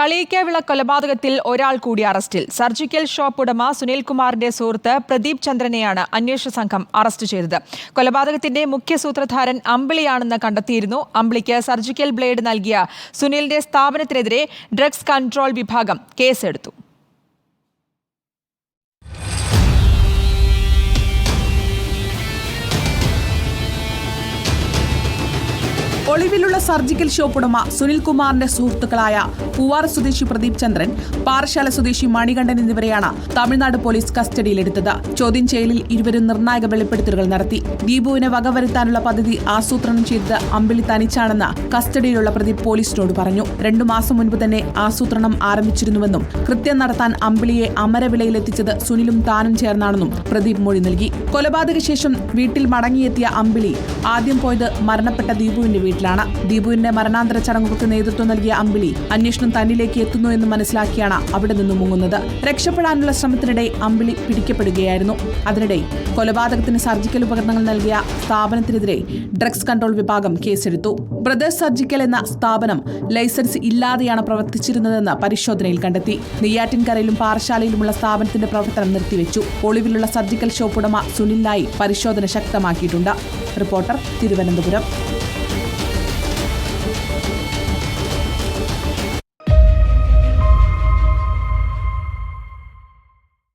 കളിയിക്കാവിള കൊലപാതകത്തിൽ ഒരാൾ കൂടി അറസ്റ്റിൽ. സർജിക്കൽ ഷോപ്പ് ഉടമ സുനിൽകുമാറിന്റെ സുഹൃത്ത് പ്രദീപ് ചന്ദ്രനെയാണ് അന്വേഷണ സംഘം അറസ്റ്റ് ചെയ്തത്. കൊലപാതകത്തിന്റെ മുഖ്യ സൂത്രധാരൻ അമ്പിളിയാണെന്ന് കണ്ടെത്തിയിരുന്നു. അമ്പിളിക്ക് സർജിക്കൽ ബ്ലേഡ് നൽകിയ സുനിലിന്റെ സ്ഥാപനത്തിനെതിരെ ഡ്രഗ്സ് കൺട്രോൾ വിഭാഗം കേസെടുത്തു. ഒളിവിലുള്ള സർജിക്കൽ ഷോപ്പ് ഉടമ സുനിൽകുമാറിന്റെ സുഹൃത്തുക്കളായ പൂവാർ സ്വദേശി പ്രദീപ് ചന്ദ്രൻ, പാറശാല സ്വദേശി മണികണ്ഠൻ എന്നിവരെയാണ് തമിഴ്നാട് പോലീസ് കസ്റ്റഡിയിലെടുത്തത്. ചോദ്യം ചെയ്യലിൽ ഇരുവരും നിർണായക വെളിപ്പെടുത്തലുകൾ നടത്തി. ദീപുവിനെ വകവരുത്താനുള്ള പദ്ധതി ആസൂത്രണം ചെയ്തത് അമ്പിളി തനിച്ചാണെന്ന് കസ്റ്റഡിയിലുള്ള പ്രദീപ് പോലീസിനോട് പറഞ്ഞു. 2 മാസം മുൻപ് തന്നെ ആസൂത്രണം ആരംഭിച്ചിരുന്നുവെന്നും കൃത്യം നടത്താൻ അമ്പിളിയെ അമരവിളയിലെത്തിച്ചത് സുനിലും താനും ചേർന്നാണെന്നും പ്രദീപ് മൊഴി നൽകി. കൊലപാതക ശേഷം വീട്ടിൽ മടങ്ങിയെത്തിയ അമ്പിളി ആദ്യം പോയത് മരണപ്പെട്ട ദീപുവിന്റെ വീട്ടിലാണ്. ദീപുവിന്റെ മരണാന്തര ചടങ്ങുകൾക്ക് നേതൃത്വം നൽകിയ അമ്പിളി അന്വേഷണം തന്നിലേക്ക് എത്തുന്നു എന്ന് മനസ്സിലാക്കിയാണ് അവിടെ നിന്നും മുങ്ങുന്നത്. രക്ഷപ്പെടാനുള്ള ശ്രമത്തിനിടെ അമ്പിളി പിടിക്കപ്പെടുകയായിരുന്നു. അതിനിടെ കൊലപാതകത്തിന് സർജിക്കൽ ഉപകരണങ്ങൾ നൽകിയ സ്ഥാപനത്തിനെതിരെ ഡ്രഗ്സ് കൺട്രോൾ വിഭാഗം കേസെടുത്തു. ബ്രദേഴ്സ് സർജിക്കൽ എന്ന സ്ഥാപനം ലൈസൻസ് ഇല്ലാതെയാണ് പ്രവർത്തിച്ചിരുന്നതെന്ന് പരിശോധനയിൽ കണ്ടെത്തി. നെയ്യാറ്റിൻകരയിലും പാറശാലയിലുമുള്ള സ്ഥാപനത്തിന്റെ പ്രവർത്തനം നിർത്തിവെച്ചു. ഒളിവിലുള്ള സർജിക്കൽ ഷോപ്പ് ഉടമ സുനിലിനായി പരിശോധന ശക്തമാക്കിയിട്ടുണ്ട്. റിപ്പോർട്ടർ, തിരുവനന്തപുരം.